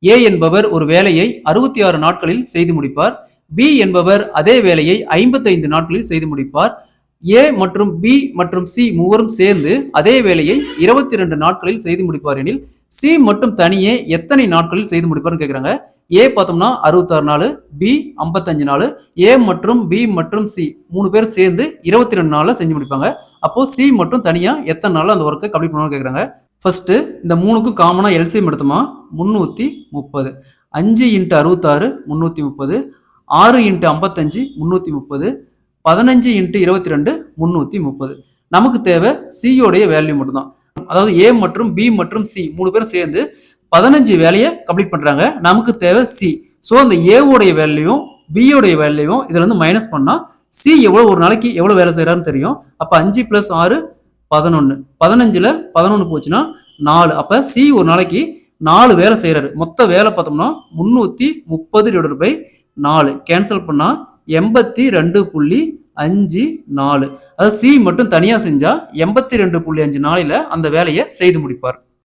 ஏ என்பவர் ஒரு வேலையை 66 நாட்களில் செய்து முடிப்பார். பி என்பவர் அதே வேலையை 55 நாட்களில் செய்து முடிப்பார். ஏ மற்றும் பி மற்றும் சி மூவரும் சேர்ந்து அதே வேலையை 22 நாட்களில் செய்து முடிப்பார் எனில் சி மட்டும் தனியே எத்தனை நாட்களில் செய்து முடிப்பார்னு கேட்குறாங்க. ஏ பார்த்தோம்னா 66 நாள், பி 55 நாள், ஏ மற்றும் பி மற்றும் சி 3 பேர் சேர்ந்து 22 நாளில் செஞ்சு முடிப்பாங்க. அப்போ சி மட்டும் தனியா எத்தனை நாள் அந்த ஒர்க்கை கம்ப்ளீட் பண்ணுவான்னு கேட்குறாங்க. ஃபர்ஸ்ட் இந்த 3க்கும் காமனா எல்சிஎம் எடுத்தோமா 330. 5 × 66 330, 6 × 55 330, 15 × 22 330. நமக்கு தேவை சியோடைய வேல்யூ மட்டும்தான். அதாவது ஏ மற்றும் பி மற்றும் சி 3 பேரும் சேர்ந்து 15 வேலையை கம்ப்ளீட் பண்றாங்க. நமக்கு தேவை சி. ஸோ அந்த ஏவோடைய வேல்யூவும் பியோடைய வேல்யூவும் இதுல இருந்து மைனஸ் பண்ணா சி எவ்வளவு ஒரு நாளைக்கு எவ்வளவு வேலை செய்யறாருன்னு தெரியும். அப்ப 5 + 6 11. 15ல 11 போச்சுன்னா 4. அப்ப சி ஒரு நாளைக்கு 4 வேலை செய்யறாரு. மொத்த வேலை பார்த்தோம்னா 330/4 கேன்சல் பண்ணா 82.54. அதாவது சி மட்டும் தனியா செஞ்சா 82.5 நாளில அந்த வேலையை செய்து முடிப்பார்.